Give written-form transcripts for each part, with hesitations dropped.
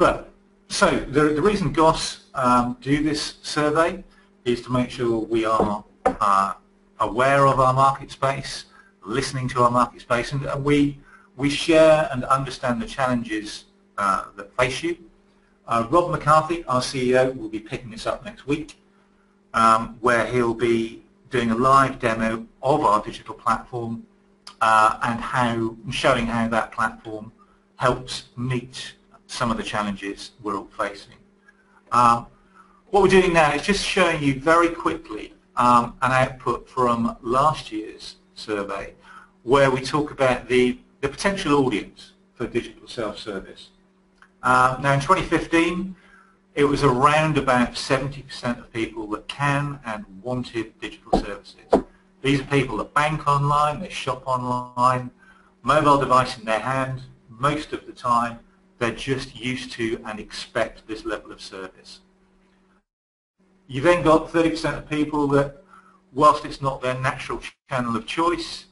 So the reason GOSS do this survey is to make sure we are aware of our market space, listening to our market space, and we share and understand the challenges that face you. Rob McCarthy, our CEO, will be picking this up next week, where he'll be doing a live demo of our digital platform and showing how that platform helps meet some of the challenges we're all facing. What we're doing now is just showing you very quickly an output from last year's survey where we talk about the potential audience for digital self-service. Now in 2015, it was around about 70% of people that can and wanted digital services. These are people that bank online, they shop online, mobile device in their hand. Most of the time, they're just used to and expect this level of service. You then got 30% of people that, whilst it's not their natural channel of choice,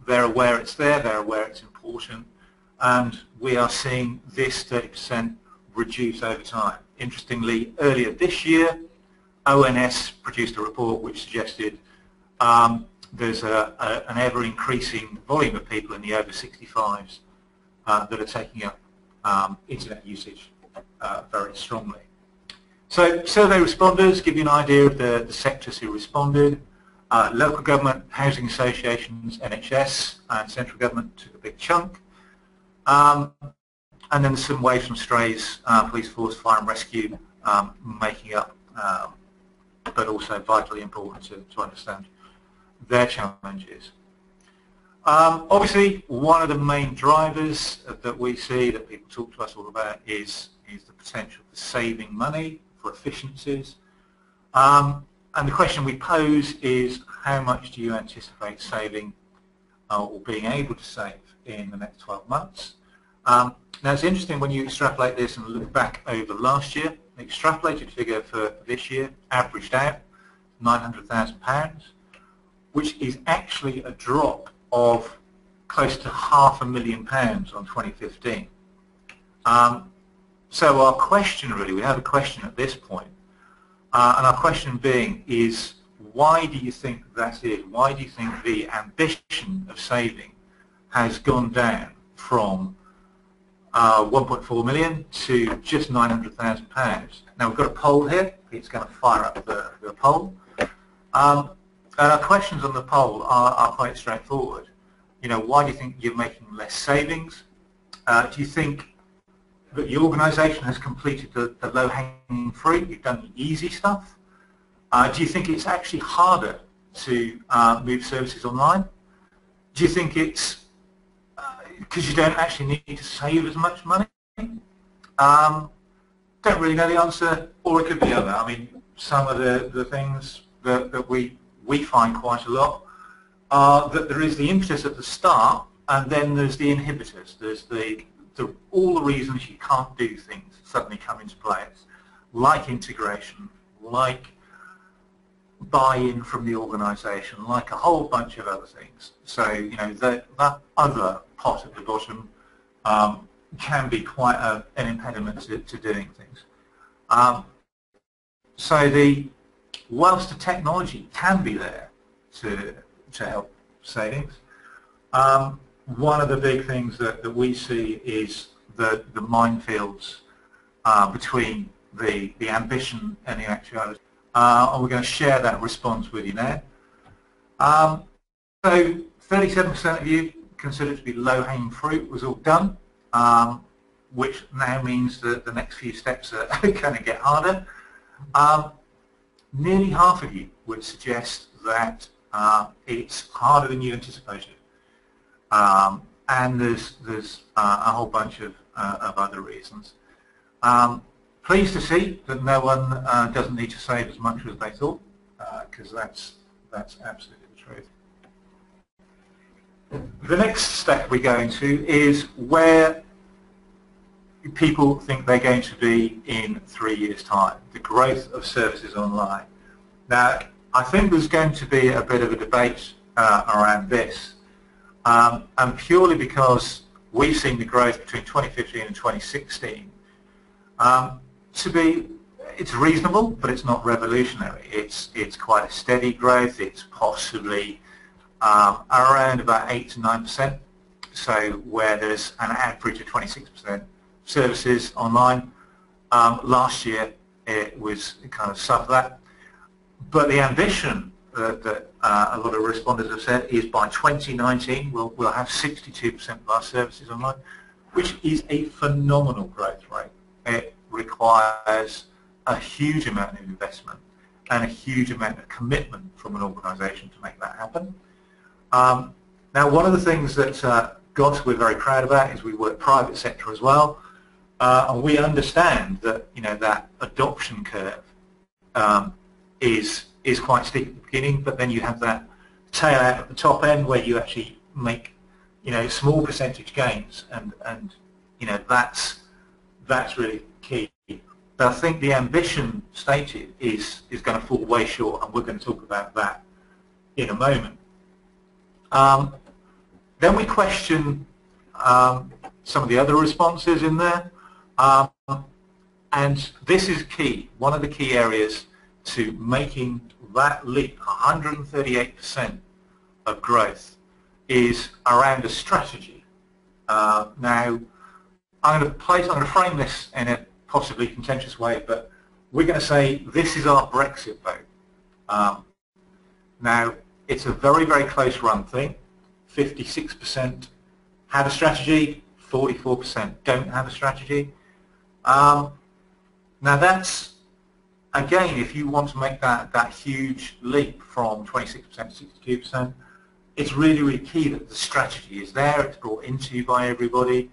they're aware it's there, they're aware it's important, and we are seeing this 30% reduce over time. Interestingly, earlier this year, ONS produced a report which suggested there's an ever-increasing volume of people in the over 65s that are taking up internet usage very strongly. So survey responders give you an idea of the sectors who responded. Local government, housing associations, NHS, and central government took a big chunk. And then some waves from strays, police force, fire and rescue, making up, but also vitally important to understand their challenges. Obviously, one of the main drivers that we see that people talk to us all about is the potential for saving money, for efficiencies. And the question we pose is, how much do you anticipate saving or being able to save in the next 12 months? Now it's interesting when you extrapolate this and look back over last year. The extrapolated figure for this year averaged out £900,000, which is actually a drop of close to £500,000 on 2015. So our question really, we have a question at this point, and our question being is, why do you think that is? Why do you think the ambition of saving has gone down from 1.4 million to just £900,000? Now we've got a poll here. Pete's going to fire up the poll. And our questions on the poll are quite straightforward. You know, why do you think you're making less savings? Do you think that the organisation has completed the low-hanging fruit? You've done the easy stuff? Do you think it's actually harder to move services online? Do you think it's because you don't actually need to save as much money? Don't really know the answer, or it could be other. I mean, some of the things that we find quite a lot are that there is the impetus at the start, and then there's the inhibitors. There's all the reasons you can't do things suddenly come into place, like integration, like buy-in from the organisation, like a whole bunch of other things. So, you know, that other pot at the bottom can be quite an impediment to doing things. So whilst the technology can be there to help savings, one of the big things that we see is the minefields between the ambition and the actuality. And we're going to share that response with you now. So 37% of you consider it to be low-hanging fruit was all done, which now means that the next few steps are going to get harder. Nearly half of you would suggest that it's harder than you anticipated. And there's a whole bunch of other reasons. Pleased to see that no one doesn't need to save as much as they thought, because that's absolutely the truth. The next step we go into is where people think they're going to be in 3 years' time, the growth of services online. Now, I think there's going to be a bit of a debate around this, and purely because we've seen the growth between 2015 and 2016, It's reasonable, but it's not revolutionary. It's quite a steady growth. It's possibly around about 8 to 9%. So where there's an average of 26% services online, last year it was kind of sub that. But the ambition that a lot of respondents have said is by 2019 we'll have 62% of our services online, which is a phenomenal growth rate. It requires a huge amount of investment and a huge amount of commitment from an organisation to make that happen. Now, one of the things that GOSS we're very proud about is we work private sector as well, and we understand that that adoption curve is quite steep at the beginning, but then you have that tail out at the top end where you actually make small percentage gains, and that's really key. But I think the ambition stated is going to fall way short, and we're going to talk about that in a moment. Then we question some of the other responses in there, and this is key. One of the key areas to making that leap, 138% of growth, is around a strategy. Now, I'm going to frame this in a possibly contentious way, but we're going to say this is our Brexit vote. Now, it's a very, very close run thing. 56% have a strategy, 44% don't have a strategy. Now that's, again, if you want to make that huge leap from 26% to 62%, it's really, really key that the strategy is there, it's brought into you by everybody,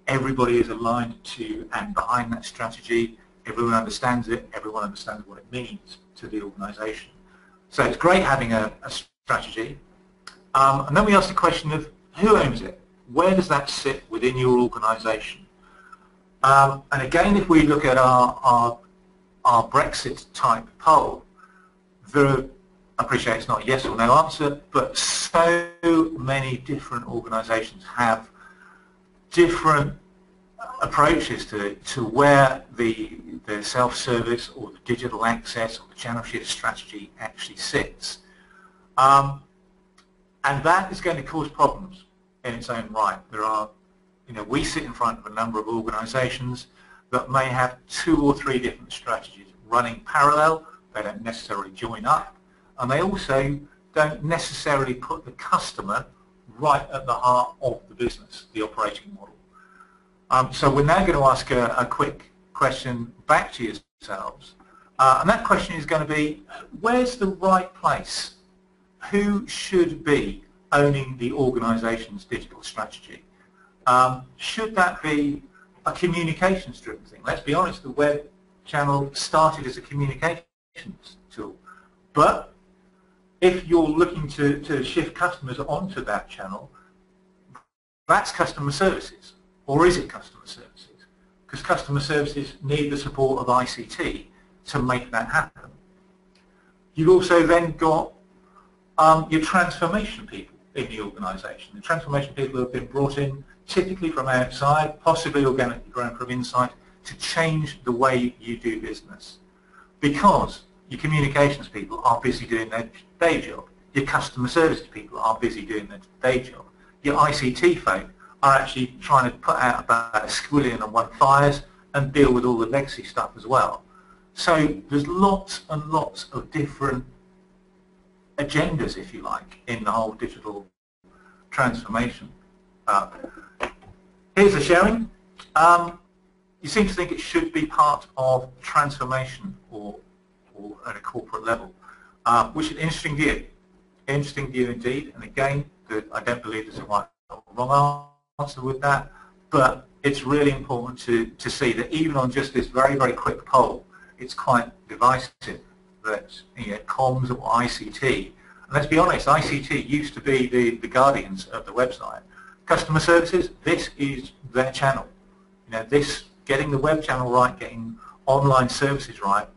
everybody is aligned to and behind that strategy, everyone understands it, everyone understands what it means to the organisation. So it's great having a strategy. And then we ask the question of who owns it? Where does that sit within your organisation? And again, if we look at our Brexit type poll, I appreciate it's not a yes or no answer, but so many different organisations have different approaches to where the self-service or the digital access or the channel shift strategy actually sits. And that is going to cause problems in its own right. There are, we sit in front of a number of organisations that may have 2 or 3 different strategies running parallel. They don't necessarily join up, and they also don't necessarily put the customer right at the heart of the business, the operating model. So we're now going to ask a quick question back to yourselves, and that question is going to be, where's the right place? Who should be owning the organisation's digital strategy? Should that be a communications-driven thing? Let's be honest, the web channel started as a communications tool. But if you're looking to shift customers onto that channel, that's customer services. Or is it customer services? Because customer services need the support of ICT to make that happen. You've also then got your transformation people in the organisation. The transformation people have been brought in typically from outside, possibly organically grown from inside, to change the way you do business. Because your communications people are busy doing their day job. Your customer service people are busy doing their day job. Your ICT folk are actually trying to put out about a squillion and one fires and deal with all the legacy stuff as well. So there's lots and lots of different agendas, if you like, in the whole digital transformation. Here's the sharing. You seem to think it should be part of transformation or at a corporate level, which is an interesting view. Interesting view indeed, and again, I don't believe there's a right or wrong answer with that, but it's really important to see that even on just this very, very quick poll, it's quite divisive that comms or ICT, and let's be honest, ICT used to be the guardians of the website. Customer services, this is their channel. This, getting the web channel right, getting online services right,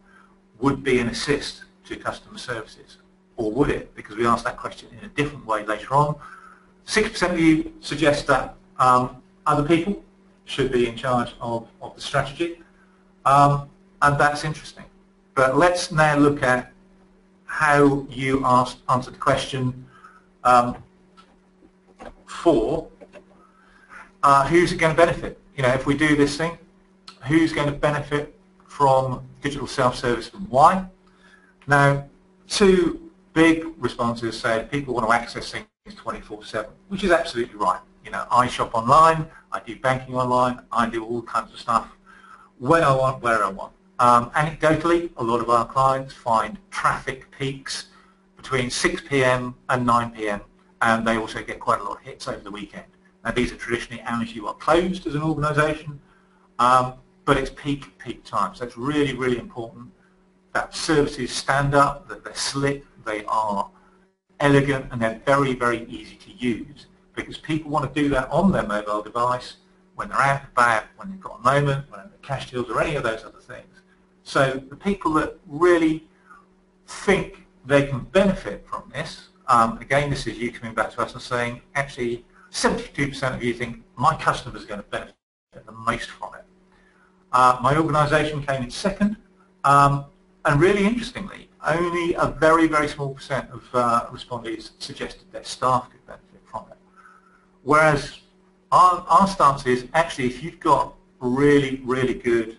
would be an assist to customer services, or would it? Because we asked that question in a different way later on. 6% of you suggest that other people should be in charge of the strategy. and that's interesting. But let's now look at how you answered the question for who's it going to benefit? You know, if we do this thing, who's going to benefit from digital self-service and why? Now, two big responses say people want to access things 24/7, which is absolutely right. You know, I shop online, I do banking online, I do all kinds of stuff when I want, where I want. Anecdotally, a lot of our clients find traffic peaks between 6 p.m. and 9 p.m. and they also get quite a lot of hits over the weekend. Now, these are traditionally hours you are closed as an organisation, but it's peak time. So it's really, really important that services stand up, that they're slick, they are elegant, and they're very, very easy to use, because people want to do that on their mobile device when they're out and about, when they've got a moment, when they're cash deals or any of those other things. So the people that really think they can benefit from this, again, this is you coming back to us and saying, actually, 72% of you think my customers are going to benefit the most from it. My organisation came in second, and really interestingly, only a very, very small percent of respondees suggested their staff could benefit from it. Whereas our stance is, actually, if you've got really, really good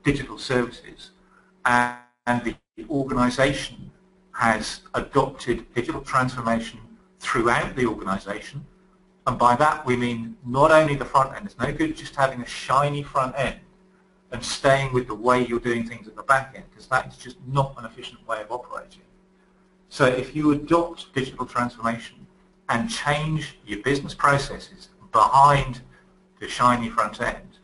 digital services and the organisation has adopted digital transformation throughout the organisation, and by that we mean not only the front end. It's no good just having a shiny front end and staying with the way you're doing things at the back end, because that is just not an efficient way of operating. So if you adopt digital transformation and change your business processes behind the shiny front end,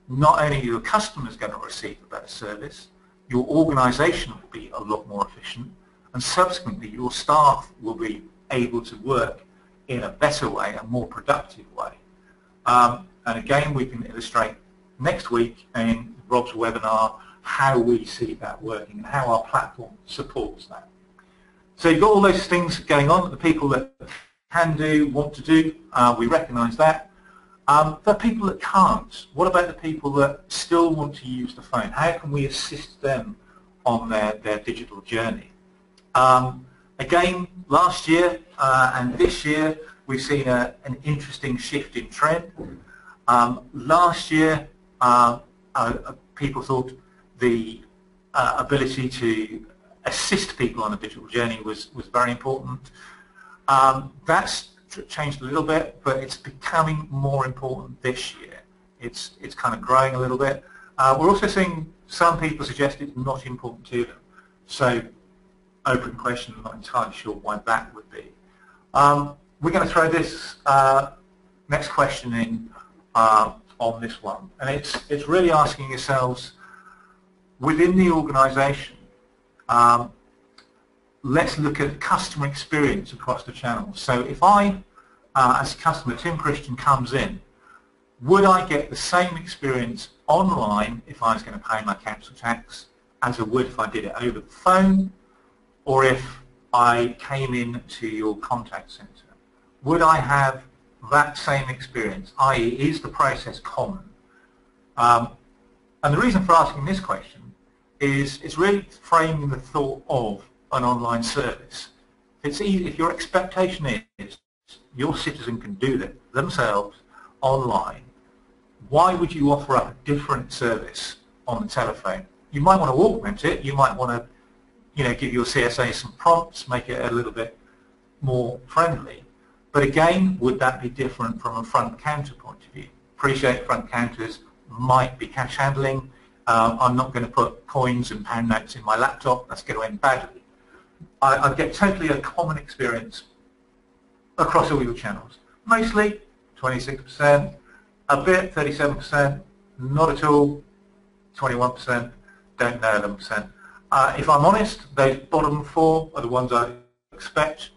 not only are your customers going to receive a better service, your organisation will be a lot more efficient, and subsequently your staff will be able to work in a better way, a more productive way. And again, we can illustrate next week in Rob's webinar how we see that working and how our platform supports that. So you've got all those things going on, the people that can do, want to do, we recognise that. The people that can't, what about the people that still want to use the phone? How can we assist them on their digital journey? Again, last year and this year, we've seen an interesting shift in trend. Last year, people thought the ability to assist people on a digital journey was very important. That's changed a little bit, but it's becoming more important this year. It's kind of growing a little bit. We're also seeing some people suggest it's not important to them. So, open question, I'm not entirely sure why that would be. We're going to throw this next question in on this one, and it's really asking yourselves, within the organisation, let's look at customer experience across the channels. So if I, as a customer, Tim Christian, comes in, would I get the same experience online if I was going to pay my council tax as I would if I did it over the phone, or if I came in to your contact centre? Would I have that same experience, i.e. is the process common? And the reason for asking this question is it's really framing the thought of an online service. It's easy, if your expectation is your citizen can do that themselves online, why would you offer up a different service on the telephone? You might want to augment it, you might want to give your CSA some prompts, make it a little bit more friendly. But again, would that be different from a front counter point of view? Appreciate front counters might be cash handling. I'm not going to put coins and pound notes in my laptop. That's going to end badly. I get totally a common experience across all your channels. Mostly 26%, a bit 37%, not at all 21%, don't know 11%. If I'm honest, those bottom four are the ones I expect.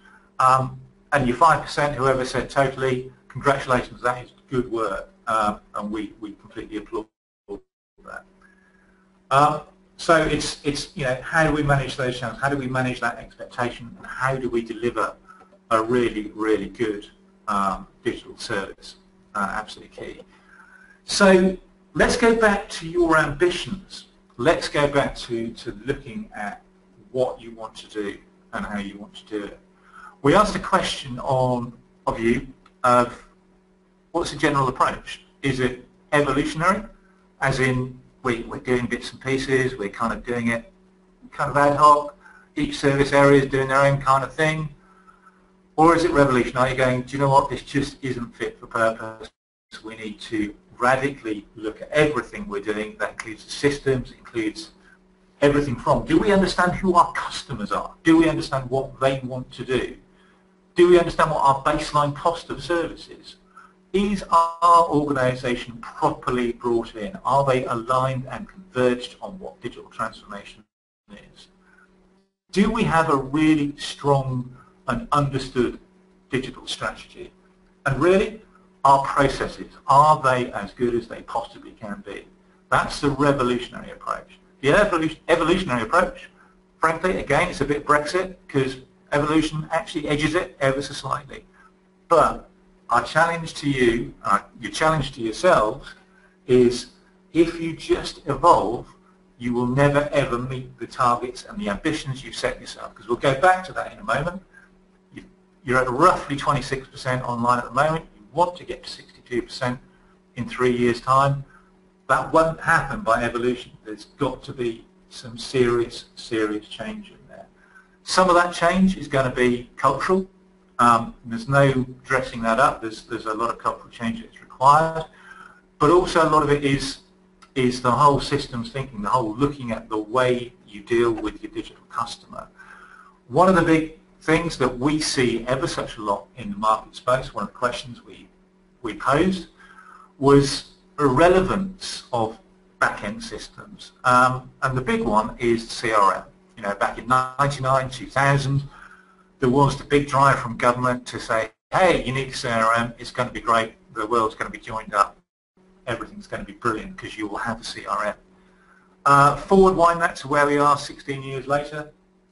And your 5%, whoever said totally, congratulations, that is good work, and we completely applaud that. So it's how do we manage those channels? How do we manage that expectation? And how do we deliver a really, really good digital service? Absolutely key. So let's go back to your ambitions let's go back to looking at what you want to do and how you want to do it. We asked a question of you of what's the general approach? Is it evolutionary, as in we're doing bits and pieces, we're kind of doing it kind of ad hoc, each service area is doing their own kind of thing? Or is it revolutionary? Are you going, do you know what, this just isn't fit for purpose? We need to radically look at everything we're doing. That includes the systems, includes everything from, do we understand who our customers are? Do we understand what they want to do? Do we understand what our baseline cost of service is? Is our organisation properly brought in? Are they aligned and converged on what digital transformation is? Do we have a really strong and understood digital strategy? And really, our processes, are they as good as they possibly can be? That's the revolutionary approach. The evolutionary approach, frankly, again, it's a bit Brexit, because evolution actually edges it ever so slightly. But our challenge to you, your challenge to yourselves, is if you just evolve, you will never ever meet the targets and the ambitions you've set yourself. Because we'll go back to that in a moment. You're at roughly 26% online at the moment. You want to get to 62% in 3 years' time. That won't happen by evolution. There's got to be some serious, serious change in there. Some of that change is going to be cultural. There's no dressing that up. There's a lot of cultural change that's required. But also a lot of it is the whole systems thinking, the whole looking at the way you deal with your digital customer. One of the big things that we see ever such a lot in the market space, one of the questions we posed, was the relevance of back-end systems. And the big one is CRM. You know, back in 99, 2000, there was the big drive from government to say, hey, you need a CRM, it's going to be great, the world's going to be joined up, everything's going to be brilliant because you will have a CRM. Forward wind that to where we are 16 years later,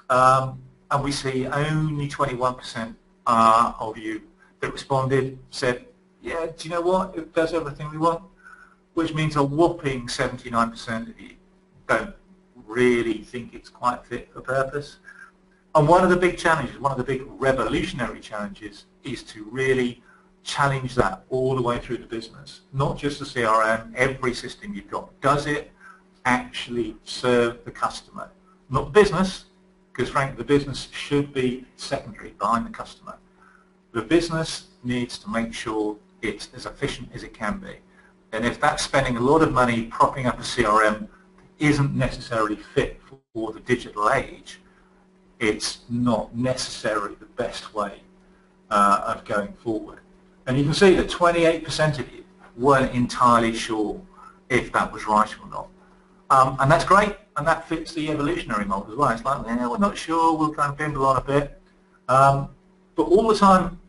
and we see only 21% of you that responded said, yeah, do you know what, it does everything we want, which means a whopping 79% of you don't really think it's quite fit for purpose. And one of the big challenges, one of the big revolutionary challenges, is to really challenge that all the way through the business. Not just the CRM, every system you've got. Does it actually serve the customer? Not the business, because frankly the business should be secondary behind the customer. The business needs to make sure it's as efficient as it can be. And if that's spending a lot of money propping up a CRM that isn't necessarily fit for the digital age, it's not necessarily the best way of going forward. And you can see that 28% of you weren't entirely sure if that was right or not. And that's great, and that fits the evolutionary mold as well. It's like, yeah, we're not sure, we'll kind of bimble on a bit. But all the time,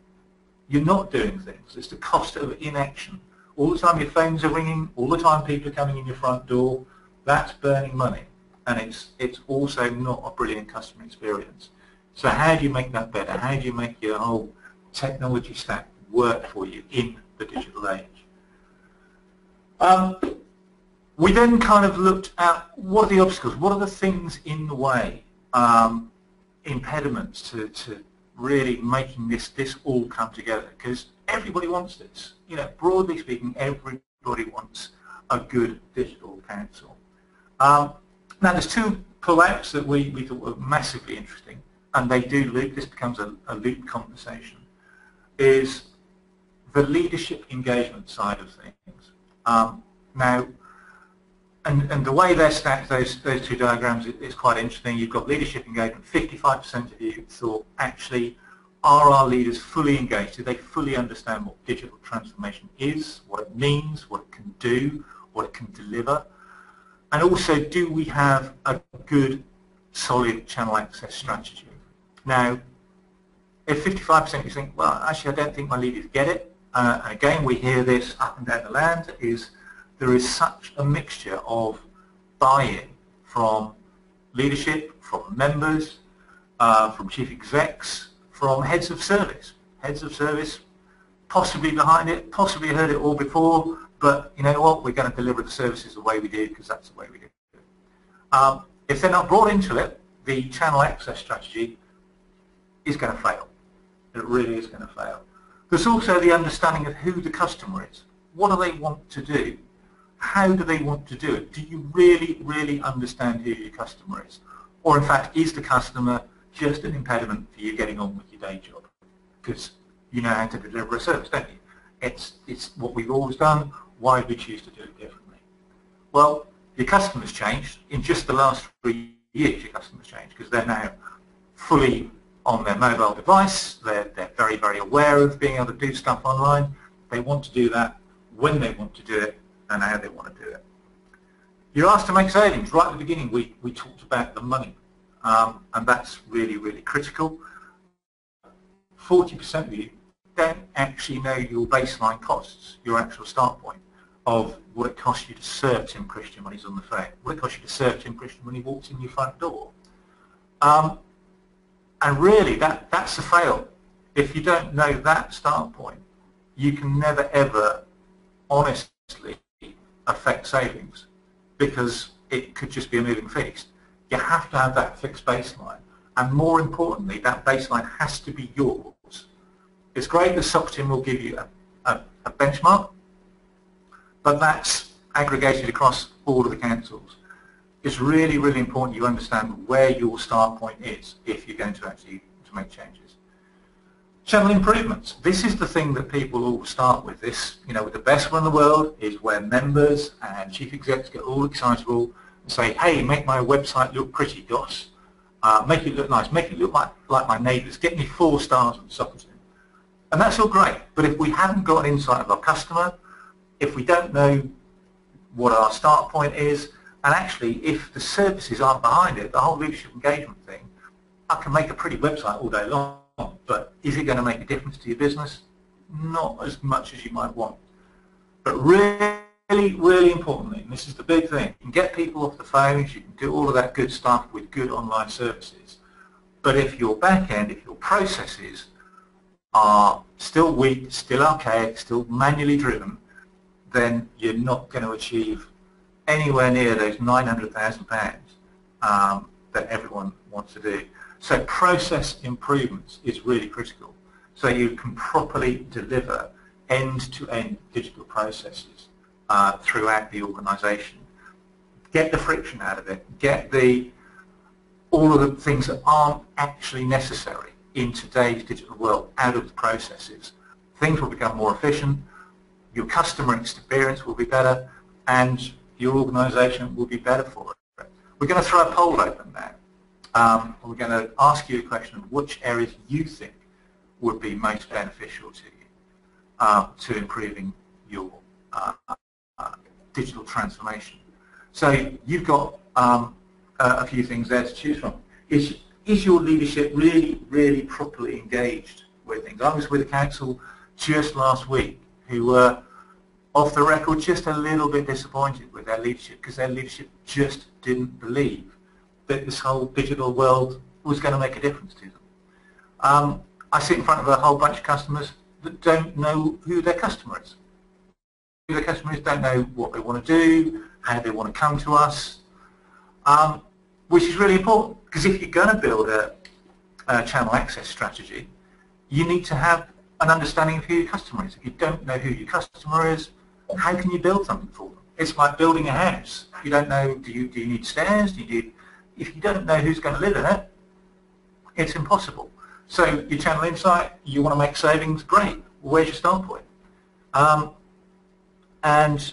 you're not doing things. It's the cost of inaction. All the time your phones are ringing, all the time people are coming in your front door, that's burning money. And it's also not a brilliant customer experience. So how do you make that better? How do you make your whole technology stack work for you in the digital age? We then kind of looked at what are the obstacles, what are the things in the way, impediments to really making this all come together, because everybody wants this. You know, broadly speaking, everybody wants a good digital council. Now, there's two pull-outs that we thought were massively interesting, and they do loop. This becomes a loop conversation. Is the leadership engagement side of things. Now, and the way they're stacked, those two diagrams, is quite interesting. You've got leadership engagement. 55% of you thought, actually, are our leaders fully engaged? Do they fully understand what digital transformation is, what it means, what it can do, what it can deliver? And also, do we have a good, solid channel access strategy? Now, if 55% you think, well, actually, I don't think my leaders get it, and again, we hear this up and down the land, is there is such a mixture of buy-in from leadership, from members, from chief execs, from heads of service. Heads of service possibly behind it, possibly heard it all before, but you know what, we're going to deliver the services the way we did because that's the way we did it. If they're not brought into it, the channel access strategy is going to fail. It really is going to fail. There's also the understanding of who the customer is. What do they want to do? How do they want to do it? Do you really, really understand who your customer is? Or in fact, is the customer just an impediment for you getting on with your day job? Because you know how to deliver a service, don't you? It's what we've always done. Why do we choose to do it differently? Well, your customers changed. In just the last 3 years, your customers changed because they're now fully on their mobile device. They're very, very aware of being able to do stuff online. They want to do that when they want to do it and how they want to do it. You're asked to make savings. Right at the beginning, we talked about the money, and that's really, really critical. 40% of you don't actually know your baseline costs, your actual start point of what it costs you to serve Tim Christian when he's on the phone, what it costs you to serve Tim Christian when he walks in your front door. And really, that's a fail. If you don't know that start point, you can never, ever honestly affect savings because it could just be a moving feast. You have to have that fixed baseline. And more importantly, that baseline has to be yours. It's great that SocTim will give you a benchmark, but that's aggregated across all of the councils. It's really, really important you understand where your start point is if you're going to actually make changes. Channel improvements. This is the thing that people all start with. This, with the best one in the world is where members and chief execs get all excitable and say, hey, make my website look pretty, GOSS. Make it look nice. Make it look like my neighbours. Get me 4 stars on SocTim. And that's all great. But if we haven't got an insight of our customer, if we don't know what our start point is, and actually, if the services aren't behind it, the whole leadership engagement thing, I can make a pretty website all day long, but is it going to make a difference to your business? Not as much as you might want. But really, really importantly, and this is the big thing, you can get people off the phones, you can do all of that good stuff with good online services, but if your back end, if your processes are still weak, still archaic, still manually driven, then you're not going to achieve anywhere near those £900,000 that everyone wants to do. So process improvements is really critical. So you can properly deliver end-to-end digital processes throughout the organisation. Get the friction out of it. Get all of the things that aren't actually necessary in today's digital world out of the processes. Things will become more efficient. Your customer experience will be better, and your organisation will be better for it. We're going to throw a poll open now. We're going to ask you a question of which areas you think would be most beneficial to you to improving your digital transformation. So you've got a few things there to choose from. Is your leadership really, really properly engaged with things? I was with a council just last week who were off the record just a little bit disappointed with their leadership because their leadership just didn't believe that this whole digital world was going to make a difference to them. I sit in front of a whole bunch of customers that don't know who their customer is. Who their customer is, don't know what they want to do, how they want to come to us, which is really important because if you're going to build a channel access strategy, you need to have an understanding of who your customer is. If you don't know who your customer is, how can you build something for them? It's like building a house. You don't know, do you need stairs? If you don't know who's going to live in it, it's impossible. So your channel insight, you want to make savings, great. Where's your start point? And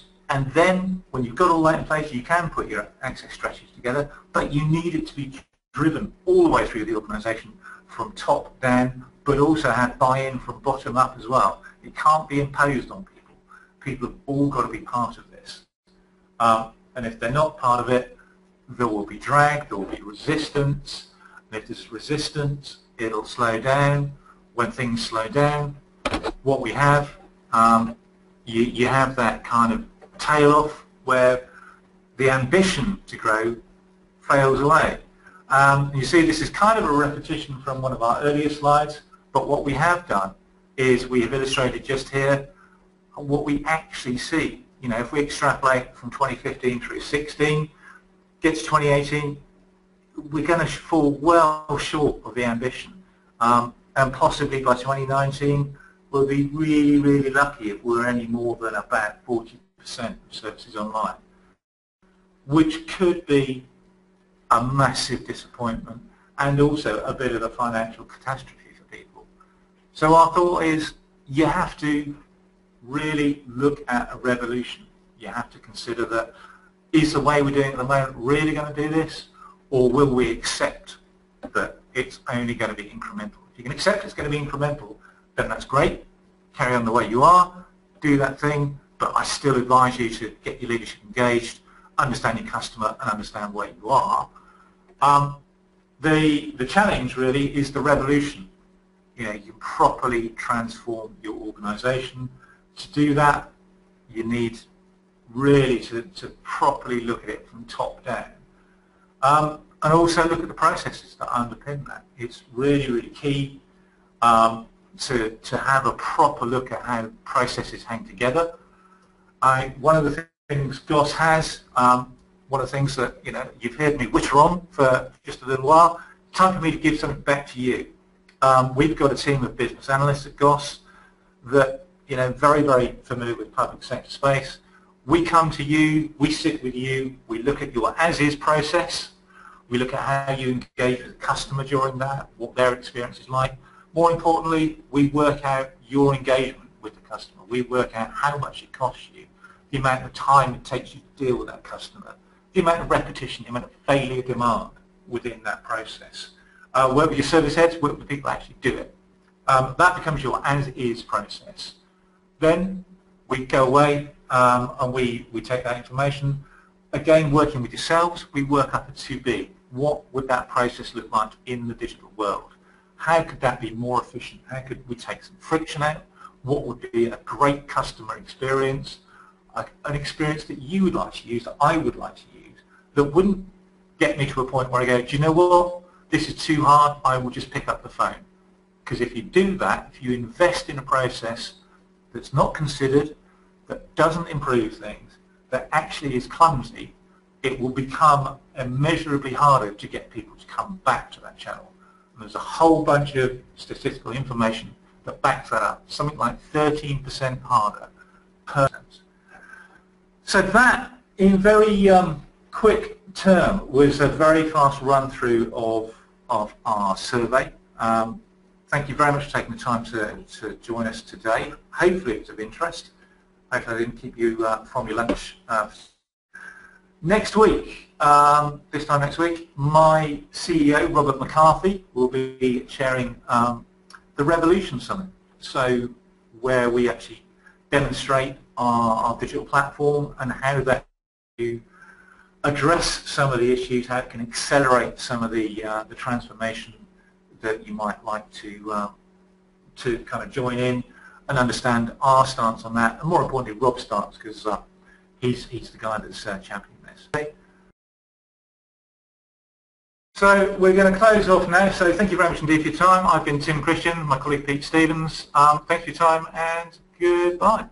then when you've got all that in place, you can put your access strategies together, but you need it to be driven all the way through the organisation from top down, but also have buy-in from bottom up as well. It can't be imposed on people. People have all got to be part of this. And if they're not part of it, there will be drag, there will be resistance, and if there's resistance, it'll slow down. When things slow down, what we have, you have that kind of tail off where the ambition to grow fails away. You see, this is kind of a repetition from one of our earlier slides, but what we have done is we have illustrated just here what we actually see. If we extrapolate from 2015 through 16, get to 2018, we're going to fall well short of the ambition. And possibly by 2019, we'll be really, really lucky if we're any more than about 40% of services online, which could be a massive disappointment and also a bit of a financial catastrophe for people. So our thought is you have to really look at a revolution. You have to consider that, is the way we're doing it at the moment really going to do this, or will we accept that it's only going to be incremental? If you can accept it's going to be incremental, then that's great. Carry on the way you are, do that thing, but I still advise you to get your leadership engaged, understand your customer, and understand where you are. The challenge really is the revolution. You know, you properly transform your organisation. To do that, you need really to properly look at it from top down. And also look at the processes that underpin that. It's really, really key to have a proper look at how processes hang together. One of the things GOSS has, one of the things that you've heard me witter on for just a little while, time for me to give something back to you. We've got a team of business analysts at GOSS that very, very familiar with public sector space. We come to you, we sit with you, we look at your as-is process, we look at how you engage with the customer during that, what their experience is like. More importantly, we work out your engagement with the customer. We work out how much it costs you, the amount of time it takes you to deal with that customer, the amount of repetition, the amount of failure demand within that process. Work with your service heads, work with the people who actually do it. That becomes your as-is process. Then we go away and we take that information. Again, working with yourselves, we work up a 2B. What would that process look like in the digital world? How could that be more efficient? How could we take some friction out? What would be a great customer experience? An experience that you would like to use, that I would like to use, that wouldn't get me to a point where I go, do you know what? This is too hard, I will just pick up the phone. Because if you do that, if you invest in a process that's not considered, that doesn't improve things, that actually is clumsy, it will become immeasurably harder to get people to come back to that channel. And there's a whole bunch of statistical information that backs that up. Something like 13% harder per cent. So that, in very quick term, was a very fast run through of our survey. Thank you very much for taking the time to join us today. Hopefully it was of interest. Hopefully I didn't keep you from your lunch. Next week, this time next week, my CEO, Robert McCarthy, will be chairing the Revolution Summit. So where we actually demonstrate our digital platform and how that can address some of the issues, how it can accelerate some of the transformation that you might like to kind of join in and understand our stance on that, and more importantly Rob's stance, because he's the guy that's championing this. So we're going to close off now, so thank you very much indeed for your time. I've been Tim Christian, my colleague Pete Stevens. Thanks for your time and goodbye.